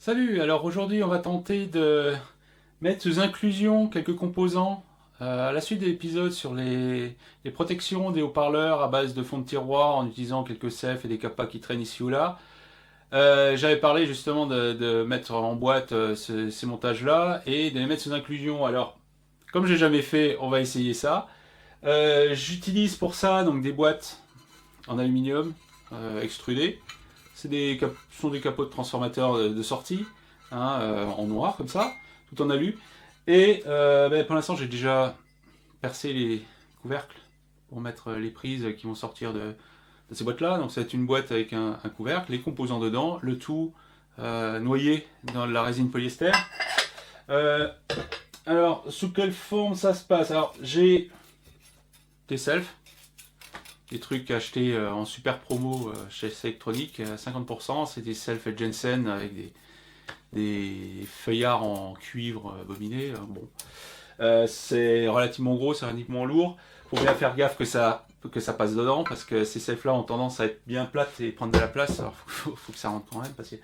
Salut, alors aujourd'hui on va tenter de mettre sous inclusion quelques composants à la suite de l'épisode sur les protections des haut-parleurs à base de fond de tiroir en utilisant quelques cefs et des capas qui traînent ici ou là. J'avais parlé justement de mettre en boîte ces montages-là et de les mettre sous inclusion. Alors, comme j'ai jamais fait, on va essayer ça. J'utilise pour ça donc des boîtes en aluminium extrudées. Ce sont des capots de transformateurs de sortie, hein, en noir comme ça, tout en alu. Et pour l'instant, j'ai déjà percé les couvercles pour mettre les prises qui vont sortir de ces boîtes-là. Donc, c'est une boîte avec un couvercle, les composants dedans, le tout noyé dans la résine polyester. Euh, alors, sous quelle forme ça se passe? Alors, j'ai des selfs, des trucs achetés en super promo chez Electronic à 50%. C'est des selfs Jensen avec des feuillards en cuivre bobiné. Bon, c'est relativement gros, c'est relativement lourd. Faut bien faire gaffe que ça passe dedans parce que ces selfs là ont tendance à être bien plates et prendre de la place. Alors faut que ça rentre quand même parce qu'il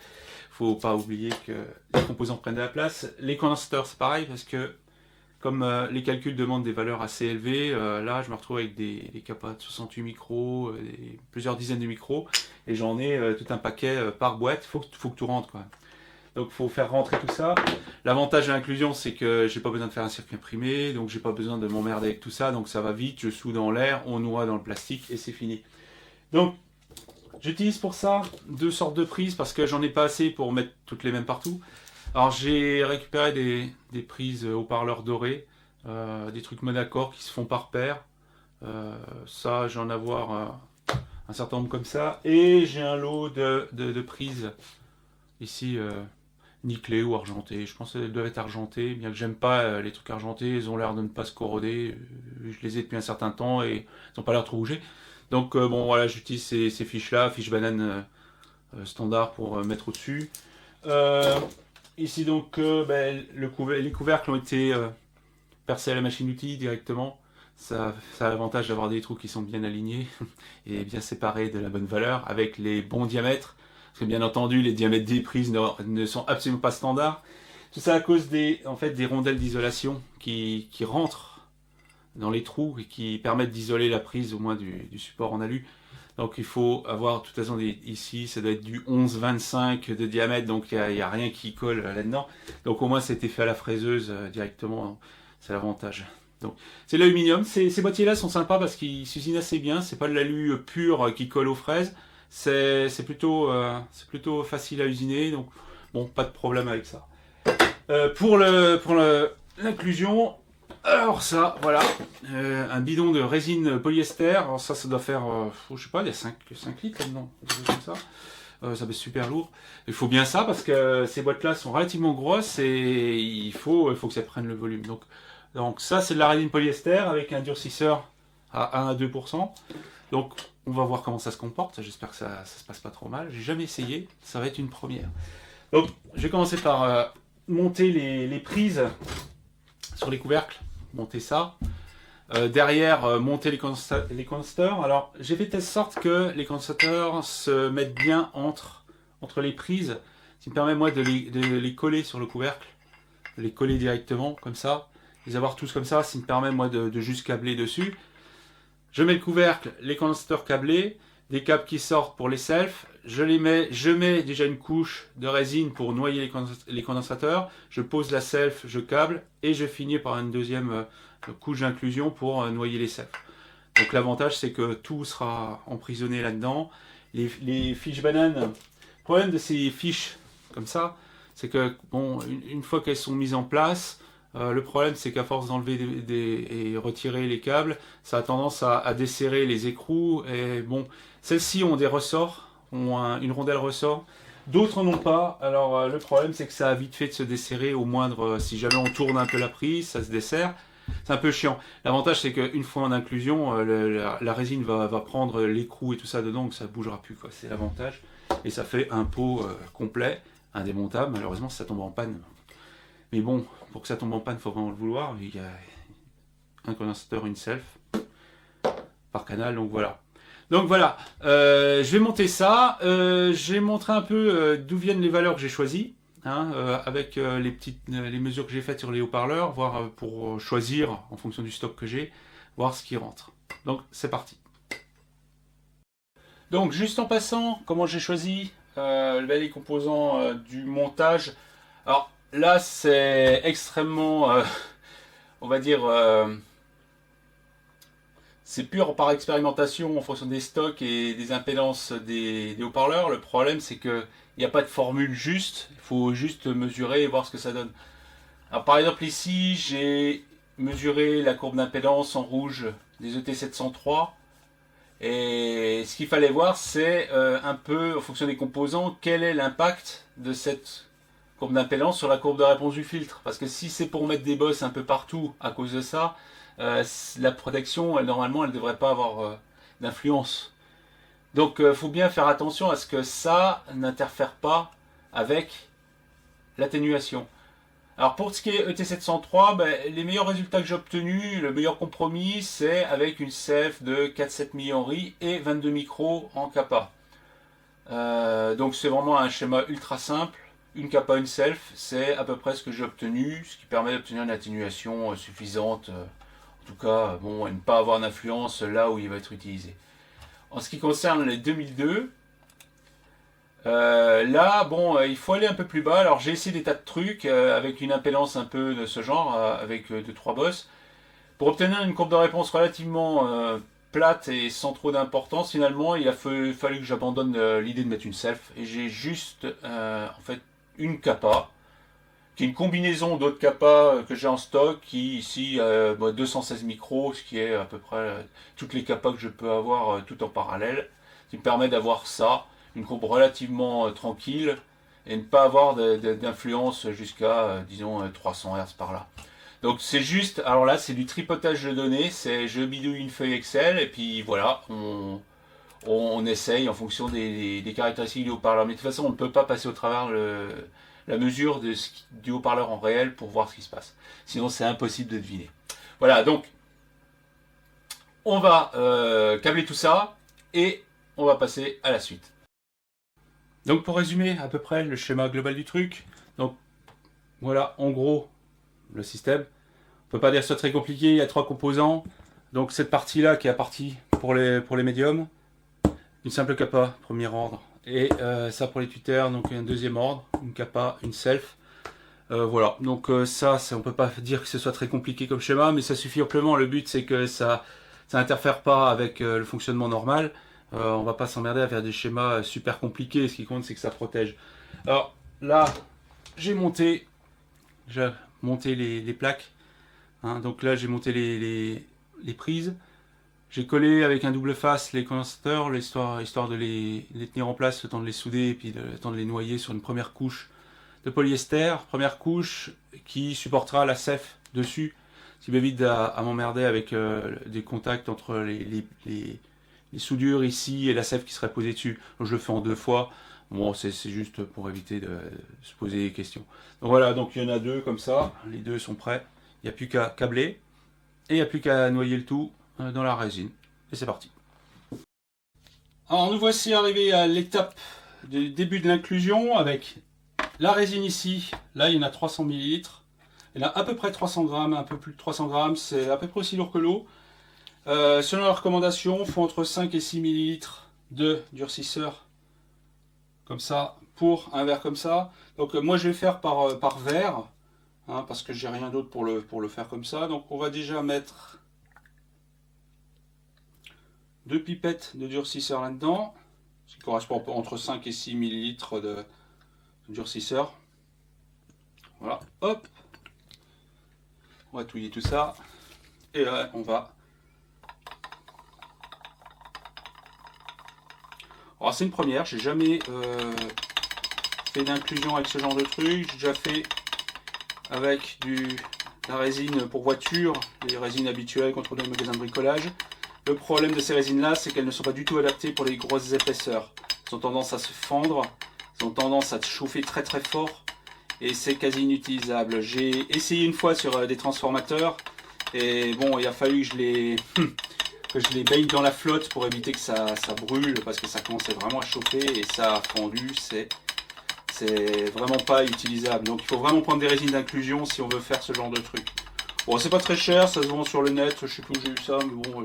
faut pas oublier que les composants prennent de la place. Les condensateurs c'est pareil parce que comme les calculs demandent des valeurs assez élevées, là je me retrouve avec des capas de 68 micros, plusieurs dizaines de micros, et j'en ai tout un paquet par boîte. Faut que tout rentre quoi. Donc faut faire rentrer tout ça. L'avantage de l'inclusion c'est que j'ai pas besoin de faire un circuit imprimé, donc j'ai pas besoin de m'emmerder avec tout ça, donc ça va vite, je soude dans l'air, on noie dans le plastique et c'est fini. Donc j'utilise pour ça deux sortes de prises parce que j'en ai pas assez pour mettre toutes les mêmes partout. Alors j'ai récupéré des prises haut-parleurs dorés, des trucs monacorde qui se font par paire. Ça, j'en ai avoir un certain nombre comme ça. Et j'ai un lot de prises ici nickelées ou argentées. Je pense qu'elles doivent être argentées, bien que j'aime pas les trucs argentés. Ils ont l'air de ne pas se corroder. Je les ai depuis un certain temps et ils n'ont pas l'air trop bougés. Donc bon voilà, j'utilise ces fiches-là, fiches banane standard pour mettre au-dessus. Euh, Ici donc les couvercles ont été percés à la machine d'outil directement. Ça a l'avantage d'avoir des trous qui sont bien alignés et bien séparés de la bonne valeur avec les bons diamètres. Parce que bien entendu les diamètres des prises ne sont absolument pas standards. Tout ça à cause en fait, des rondelles d'isolation qui rentrent dans les trous et qui permettent d'isoler la prise au moins du support en alu. Donc il faut avoir, de toute façon, ici, ça doit être du 11-25 de diamètre, donc il n'y a rien qui colle là-dedans. Donc au moins, c'était fait à la fraiseuse directement, c'est l'avantage. Donc c'est l'aluminium. Ces boîtiers-là sont sympas parce qu'ils s'usinent assez bien. C'est pas de l'alu pur qui colle aux fraises. C'est plutôt facile à usiner, donc bon, pas de problème avec ça. Pour l'inclusion, alors ça, voilà, un bidon de résine polyester. Alors ça doit faire, je sais pas, il y a 5 litres là-dedans, comme ça. Ça va être super lourd. Il faut bien ça parce que ces boîtes-là sont relativement grosses et il faut que ça prenne le volume. Donc ça, c'est de la résine polyester avec un durcisseur à 1 à 2%. Donc on va voir comment ça se comporte. J'espère que ça se passe pas trop mal. J'ai jamais essayé, ça va être une première. Donc je vais commencer par monter les prises sur les couvercles, monter ça. Derrière, monter les condensateurs. Alors, j'ai fait de telle sorte que les condensateurs se mettent bien entre les prises, ce qui me permet moi de les coller sur le couvercle, de les coller directement, comme ça, les avoir tous comme ça, ce qui me permet moi de juste câbler dessus. Je mets le couvercle, les condensateurs câblés, des câbles qui sortent pour les selfs, je mets déjà une couche de résine pour noyer les condensateurs, je pose la self, je câble, et je finis par une deuxième couche d'inclusion pour noyer les selfs. Donc l'avantage c'est que tout sera emprisonné là-dedans. Les fiches bananes, le problème de ces fiches comme ça, c'est que bon, une fois qu'elles sont mises en place, le problème c'est qu'à force d'enlever et retirer les câbles, ça a tendance à desserrer les écrous. Et bon, celles-ci ont des ressorts, ont une rondelle ressort. D'autres n'ont pas. Alors le problème c'est que ça a vite fait de se desserrer au moindre. Si jamais on tourne un peu la prise, ça se desserre. C'est un peu chiant. L'avantage c'est qu'une fois en inclusion, la résine va prendre l'écrou et tout ça dedans, donc ça ne bougera plus. C'est l'avantage. Et ça fait un pot complet, indémontable. Malheureusement, si ça tombe en panne. Mais bon, pour que ça tombe en panne, il faut vraiment le vouloir. Il y a un condensateur, une self par canal, donc voilà. Donc voilà, je vais monter ça. Je vais montrer un peu d'où viennent les valeurs que j'ai choisies. hein, avec les mesures que j'ai faites sur les haut-parleurs, voir pour choisir en fonction du stock que j'ai, voir ce qui rentre. Donc c'est parti. Donc juste en passant, comment j'ai choisi les composants du montage. Alors là c'est extrêmement, on va dire, c'est pur par expérimentation en fonction des stocks et des impédances des haut-parleurs. Le problème c'est que il n'y a pas de formule juste, il faut juste mesurer et voir ce que ça donne. Alors par exemple ici j'ai mesuré la courbe d'impédance en rouge des ET703 et ce qu'il fallait voir c'est un peu en fonction des composants quel est l'impact de cette courbe d'impédance sur la courbe de réponse du filtre. Parce que si c'est pour mettre des bosses un peu partout à cause de ça, la protection normalement elle ne devrait pas avoir d'influence. Donc il faut bien faire attention à ce que ça n'interfère pas avec l'atténuation. Alors pour ce qui est ET703, les meilleurs résultats que j'ai obtenus, le meilleur compromis, c'est avec une self de 4-7 millihenry et 22 micros en kappa. Donc c'est vraiment un schéma ultra simple. Une kappa, une self, c'est à peu près ce que j'ai obtenu, ce qui permet d'obtenir une atténuation suffisante, en tout cas, bon, et ne pas avoir d'influence là où il va être utilisé. En ce qui concerne les 2002, là, bon, il faut aller un peu plus bas. Alors j'ai essayé des tas de trucs avec une impédance un peu de ce genre, avec 2-3 bosses. Pour obtenir une courbe de réponse relativement plate et sans trop d'importance, finalement, il a fallu que j'abandonne l'idée de mettre une self. Et j'ai juste, en fait, une kappa, qui est une combinaison d'autres kappas que j'ai en stock, qui ici 216 micros, ce qui est à peu près toutes les kappas que je peux avoir tout en parallèle, qui me permet d'avoir ça, une courbe relativement tranquille, et ne pas avoir d'influence jusqu'à, disons, 300 Hz par là. Donc c'est juste, alors là c'est du tripotage de données, c'est je bidouille une feuille Excel, et puis voilà, on essaye en fonction des caractéristiques du haut-parleur. Mais de toute façon on ne peut pas passer au travers la mesure du haut-parleur en réel pour voir ce qui se passe. Sinon c'est impossible de deviner. Voilà, donc on va câbler tout ça et on va passer à la suite. Donc pour résumer à peu près le schéma global du truc, donc voilà en gros le système. On peut pas dire que ce soit très compliqué, il y a 3 composants. Donc cette partie là qui est la partie pour les médiums, une simple kappa, premier ordre. Et ça pour les tweeters, donc un deuxième ordre, une kappa, une self. Voilà, donc ça on peut pas dire que ce soit très compliqué comme schéma, mais ça suffit amplement. Le but c'est que ça n'interfère pas avec le fonctionnement normal. On va pas s'emmerder à faire des schémas super compliqués, ce qui compte c'est que ça protège. Alors là, j'ai monté les plaques. Hein, donc là j'ai monté les prises. J'ai collé avec un double face les condensateurs, histoire de les tenir en place, le temps de les souder et puis le temps de les noyer sur une première couche de polyester. Première couche qui supportera la CEF dessus, ce qui m'évite à m'emmerder avec des contacts entre les soudures ici et la CEF qui serait posée dessus. Donc je le fais en 2 fois. Bon, c'est juste pour éviter de se poser des questions. Donc voilà, donc il y en a 2 comme ça, les 2 sont prêts. Il n'y a plus qu'à câbler et il n'y a plus qu'à noyer le tout dans la résine. Et c'est parti. Alors nous voici arrivés à l'étape du début de l'inclusion avec la résine ici. Là il y en a 300 ml. Il y en a à peu près 300 grammes, un peu plus de 300 grammes. C'est à peu près aussi lourd que l'eau. Selon la recommandation, il faut entre 5 et 6 ml de durcisseur. Comme ça, pour un verre comme ça. Donc moi je vais faire par verre. Hein, parce que j'ai rien d'autre pour le faire comme ça. Donc on va déjà mettre 2 pipettes de durcisseur là-dedans, ce qui correspond entre 5 et 6 ml de durcisseur. Voilà, hop, on va touiller tout ça, et là on va... Alors c'est une première, j'ai jamais fait d'inclusion avec ce genre de truc, j'ai déjà fait avec la résine pour voiture, les résines habituelles qu'on trouve dans les magasins de bricolage. Le problème de ces résines là, c'est qu'elles ne sont pas du tout adaptées pour les grosses épaisseurs. Elles ont tendance à se fendre, elles ont tendance à se chauffer très très fort et c'est quasi inutilisable. J'ai essayé une fois sur des transformateurs et bon, il a fallu que je les baigne dans la flotte pour éviter que ça brûle parce que ça commençait vraiment à chauffer et ça a fondu, c'est vraiment pas utilisable. Donc il faut vraiment prendre des résines d'inclusion si on veut faire ce genre de truc. Bon, c'est pas très cher, ça se vend sur le net, je sais plus où j'ai eu ça, mais bon,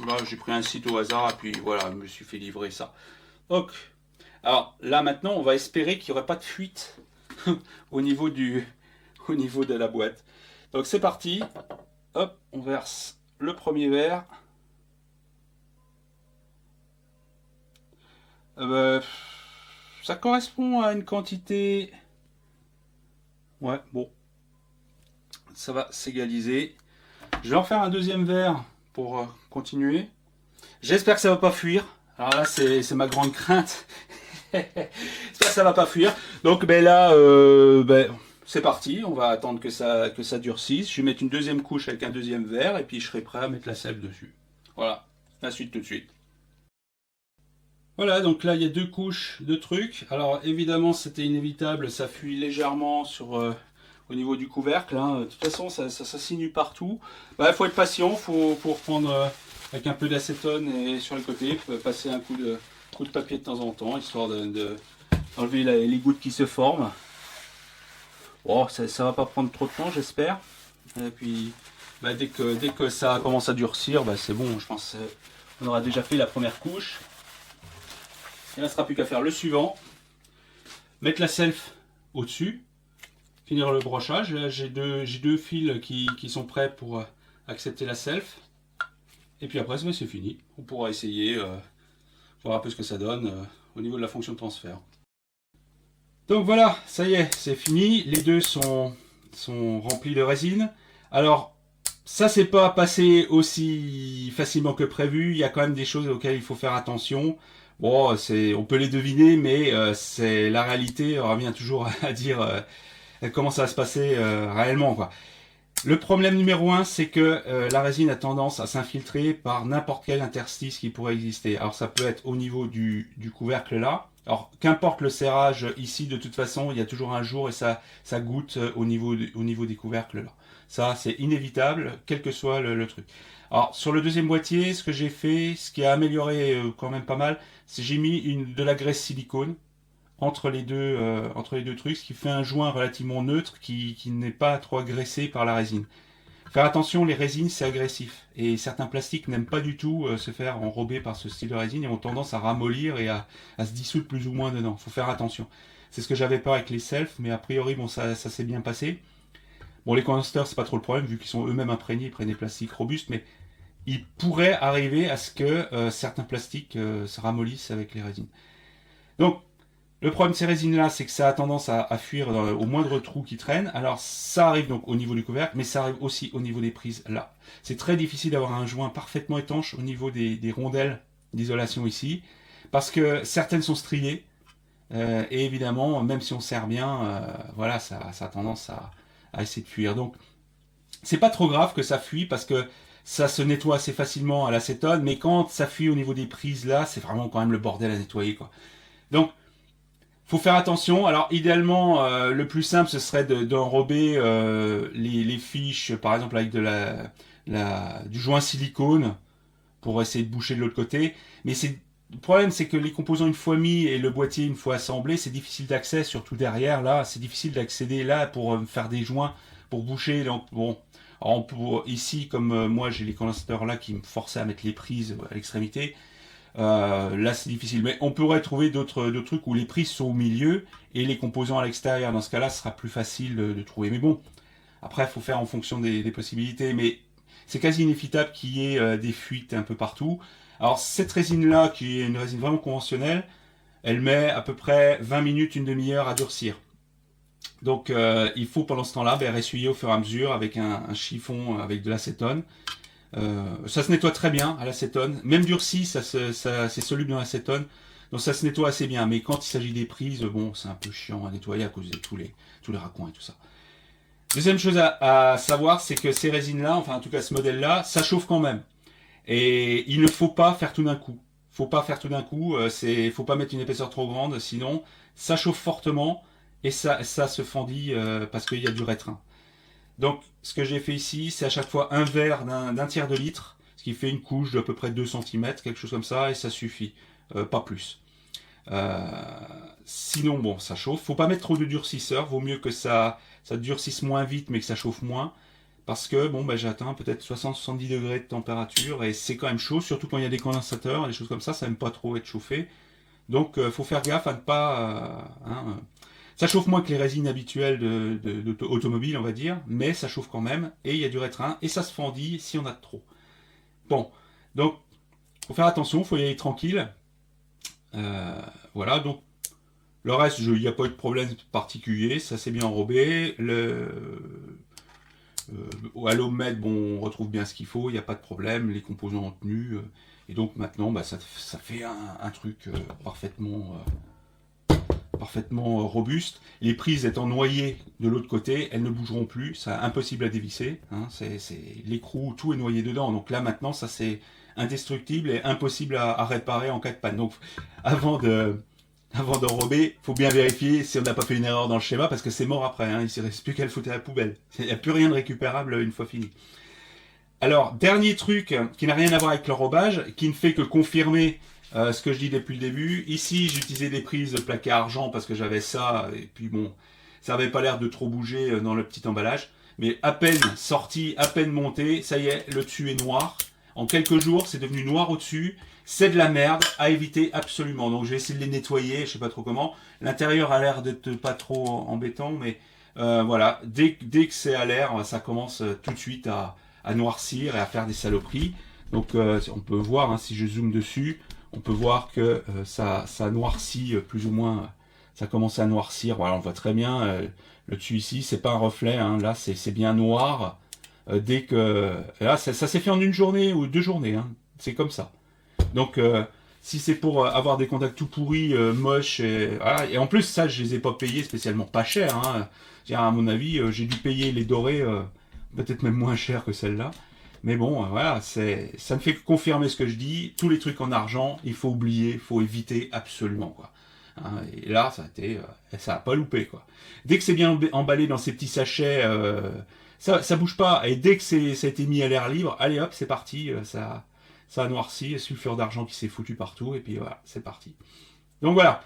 là j'ai pris un site au hasard et puis voilà, je me suis fait livrer ça. Donc, alors là maintenant, on va espérer qu'il n'y aurait pas de fuite au niveau de la boîte. Donc c'est parti, hop, on verse le premier verre. Ça correspond à une quantité... Ouais, bon. Ça va s'égaliser. Je vais en faire un deuxième verre pour continuer. J'espère que ça va pas fuir. Alors là, c'est ma grande crainte. J'espère que ça va pas fuir. Donc ben là, c'est parti. On va attendre que ça durcisse. Je vais mettre une deuxième couche avec un deuxième verre et puis je serai prêt à mettre la sève dessus. Voilà, la suite tout de suite. Voilà, donc là il y a deux couches de trucs. Alors évidemment c'était inévitable, ça fuit légèrement au niveau du couvercle. Hein. De toute façon ça s'insinue partout. Il faut être patient, il faut reprendre avec un peu d'acétone et sur le côté, passer un coup de papier de temps en temps, histoire d'enlever les gouttes qui se forment. Bon, ça va pas prendre trop de temps j'espère. Et puis dès que ça commence à durcir, c'est bon, je pense qu'on aura déjà fait la première couche. Il ne restera plus qu'à faire le suivant. Mettre la self au-dessus. Finir le brochage. Là, j'ai deux fils qui sont prêts pour accepter la self. Et puis après, c'est fini. On pourra essayer, voir un peu ce que ça donne au niveau de la fonction de transfert. Donc voilà, ça y est, c'est fini. Les deux sont remplis de résine. Alors, ça c'est pas passé aussi facilement que prévu. Il y a quand même des choses auxquelles il faut faire attention. Bon, on peut les deviner, mais c'est la réalité. On revient toujours à dire comment ça va se passer réellement, quoi. Le problème numéro 1, c'est que la résine a tendance à s'infiltrer par n'importe quel interstice qui pourrait exister. Alors ça peut être au niveau du couvercle là. Alors qu'importe le serrage ici, de toute façon, il y a toujours un jour et ça goûte au niveau des couvercles là. Ça, c'est inévitable, quel que soit le truc. Alors sur le deuxième boîtier, ce que j'ai fait, ce qui a amélioré quand même pas mal, c'est j'ai mis de la graisse silicone entre les deux trucs, ce qui fait un joint relativement neutre qui n'est pas trop agressé par la résine. Faire attention, les résines c'est agressif et certains plastiques n'aiment pas du tout se faire enrober par ce style de résine et ont tendance à ramollir et à se dissoudre plus ou moins dedans. Faut faire attention. C'est ce que j'avais peur avec les self, mais a priori bon ça s'est bien passé. Bon, les coasters c'est pas trop le problème vu qu'ils sont eux-mêmes imprégnés, ils prennent des plastiques robustes, mais il pourrait arriver à ce que certains plastiques se ramollissent avec les résines. Donc le problème de ces résines-là, c'est que ça a tendance à fuir au moindre trou qui traîne. Alors ça arrive donc au niveau du couvercle, mais ça arrive aussi au niveau des prises là. C'est très difficile d'avoir un joint parfaitement étanche au niveau des rondelles d'isolation ici, parce que certaines sont striées, et évidemment, même si on serre bien, voilà, ça a tendance à essayer de fuir. Donc c'est pas trop grave que ça fuit, parce que ça se nettoie assez facilement à l'acétone, mais quand ça fuit au niveau des prises là, c'est vraiment quand même le bordel à nettoyer, quoi. Donc faut faire attention. Alors idéalement, le plus simple ce serait d'enrober les fiches, par exemple avec du joint silicone pour essayer de boucher de l'autre côté. Mais le problème c'est que les composants une fois mis et le boîtier une fois assemblé, c'est difficile d'accès, surtout derrière là, c'est difficile d'accéder là pour faire des joints, pour boucher. Donc bon, ici comme moi j'ai les condensateurs là qui me forçaient à mettre les prises à l'extrémité. Là c'est difficile, mais on pourrait trouver d'autres trucs où les prises sont au milieu et les composants à l'extérieur. Dans ce cas-là, ce sera plus facile de trouver. Mais bon, après, il faut faire en fonction des possibilités. Mais c'est quasi inévitable qu'il y ait des fuites un peu partout. Alors cette résine-là, qui est une résine vraiment conventionnelle, elle met à peu près 20 minutes, une demi-heure à durcir. Donc il faut pendant ce temps-là ressuyer au fur et à mesure avec un chiffon avec de l'acétone. Ça se nettoie très bien à l'acétone, même durci, c'est soluble dans l'acétone, donc ça se nettoie assez bien. Mais quand il s'agit des prises, bon, c'est un peu chiant à nettoyer à cause de tous les raccoins et tout ça. Deuxième chose à savoir, c'est que ces résines-là, enfin en tout cas ce modèle-là, ça chauffe quand même. Et il ne faut pas faire tout d'un coup. Faut pas mettre une épaisseur trop grande, sinon ça chauffe fortement et ça se fendit parce qu'il y a du rétrin. Donc, ce que j'ai fait ici, c'est à chaque fois un verre d'un tiers de litre, ce qui fait une couche d'à peu près 2 cm, quelque chose comme ça, et ça suffit, pas plus. Sinon, bon, ça chauffe. Faut pas mettre trop de durcisseur. Vaut mieux que ça durcisse moins vite, mais que ça chauffe moins. Parce que, bon, bah, j'atteins peut-être 60-70 degrés de température. Et c'est quand même chaud, surtout quand il y a des condensateurs, des choses comme ça n'aime pas trop être chauffé. Donc, faut faire gaffe à ne pas... ça chauffe moins que les résines habituelles d'automobile, on va dire. Mais ça chauffe quand même. Et il y a du rétrin. Et ça se fendit si on a de trop. Bon, donc, faut faire attention. Faut y aller tranquille. Voilà, donc le reste, il n'y a pas eu de problème particulier, ça s'est bien enrobé. À l'ommètre, bon, on retrouve bien ce qu'il faut, il n'y a pas de problème, les composants ont tenu. Et donc maintenant, bah, ça fait un truc parfaitement robuste. Les prises étant noyées de l'autre côté, elles ne bougeront plus, c'est impossible à dévisser. Hein, l'écrou, tout est noyé dedans. Donc là maintenant, ça c'est indestructible et impossible à réparer en cas de panne. Donc avant d'enrober, il faut bien vérifier si on n'a pas fait une erreur dans le schéma, parce que c'est mort après, hein, il ne reste plus qu'à le foutre à la poubelle. Il n'y a plus rien de récupérable une fois fini. Alors, dernier truc qui n'a rien à voir avec l'enrobage, qui ne fait que confirmer ce que je dis depuis le début. Ici, j'utilisais des prises de plaqué argent parce que j'avais ça, et puis bon, ça n'avait pas l'air de trop bouger dans le petit emballage. Mais à peine sorti, à peine monté, ça y est, le dessus est noir. En quelques jours, c'est devenu noir au-dessus. C'est de la merde, à éviter absolument. Donc je vais essayer de les nettoyer, je sais pas trop comment. L'intérieur a l'air d'être pas trop embêtant, mais voilà, dès que c'est à l'air, ça commence tout de suite à noircir et à faire des saloperies. Donc on peut voir, hein, si je zoome dessus, on peut voir que ça noircit plus ou moins, ça commence à noircir. Voilà, on voit très bien le dessus ici, c'est pas un reflet, hein, là c'est bien noir. Dès que... Là, ça s'est fait en une journée ou 2 journées, hein, c'est comme ça. Donc, si c'est pour avoir des contacts tout pourris, moches, voilà. Et en plus, ça, je les ai pas payés spécialement pas cher. Hein. À mon avis, j'ai dû payer les dorés peut-être même moins cher que celle-là. Mais bon, voilà, ça me fait confirmer ce que je dis. Tous les trucs en argent, il faut oublier, il faut éviter absolument, quoi. Hein, et là, ça a pas loupé, quoi. Dès que c'est bien emballé dans ces petits sachets, ça bouge pas. Et dès que ça a été mis à l'air libre, allez hop, c'est parti, ça a noirci, sulfure d'argent qui s'est foutu partout, et puis voilà, c'est parti. Donc voilà.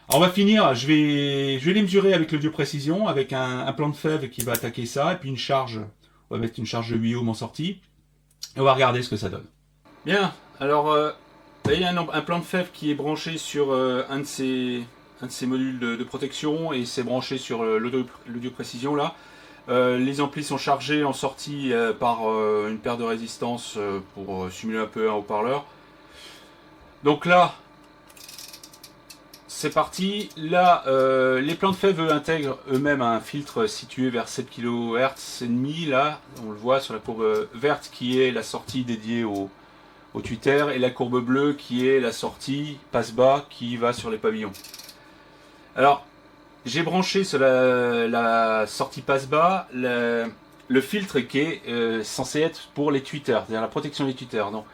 Alors on va finir, je vais les mesurer avec le Dio Précision, avec un plan de fève qui va attaquer ça, et puis une charge, on va mettre une charge de 8 ohms en sortie, et on va regarder ce que ça donne. Bien, alors il y a un plan de fève qui est branché sur un de ces modules de protection, et c'est branché sur le Dio Précision là. Les amplis sont chargés en sortie par une paire de résistances pour simuler un peu un haut-parleur. Donc là, c'est parti. Là, les plans de fève intègrent eux-mêmes un filtre situé vers 7 kHz et demi. Là, on le voit sur la courbe verte qui est la sortie dédiée au tweeter, et la courbe bleue qui est la sortie passe-bas qui va sur les pavillons. Alors, j'ai branché sur la sortie passe-bas le filtre qui est censé être pour les tweeters, c'est-à-dire la protection des tweeters. Donc,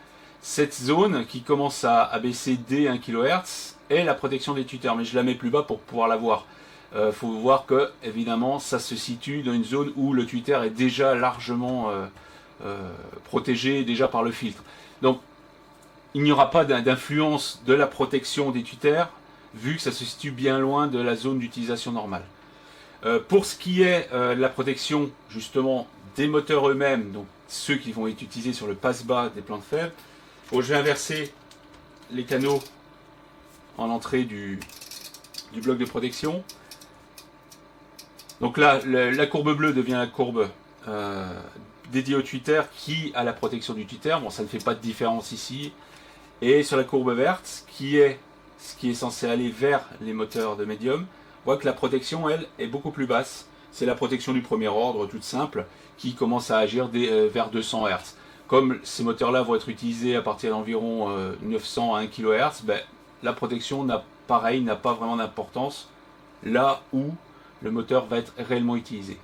cette zone qui commence à baisser dès 1 kHz est la protection des tweeters, mais je la mets plus bas pour pouvoir la voir. Faut voir que, évidemment, ça se situe dans une zone où le tweeter est déjà largement protégé déjà par le filtre. Donc, il n'y aura pas d'influence de la protection des tweeters, vu que ça se situe bien loin de la zone d'utilisation normale. Pour ce qui est de la protection justement des moteurs eux-mêmes, donc ceux qui vont être utilisés sur le passe-bas des plans de fève, je vais inverser les canaux en entrée du bloc de protection. Donc là, la courbe bleue devient la courbe dédiée au tweeter qui a la protection du tweeter. Bon, ça ne fait pas de différence ici. Et sur la courbe verte, qui est ce qui est censé aller vers les moteurs de médium, on voit que la protection, elle, est beaucoup plus basse. C'est la protection du premier ordre, toute simple, qui commence à agir vers 200 Hz. Comme ces moteurs-là vont être utilisés à partir d'environ 900 à 1 kHz, ben, la protection n'a pas vraiment d'importance là où le moteur va être réellement utilisé.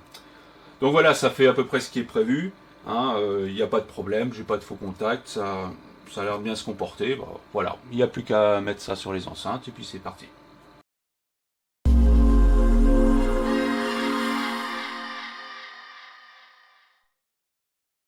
Donc voilà, ça fait à peu près ce qui est prévu. Il n'y a pas de problème, j'ai pas de faux contacts, ça a l'air de bien se comporter. Bah, voilà, il n'y a plus qu'à mettre ça sur les enceintes et puis c'est parti.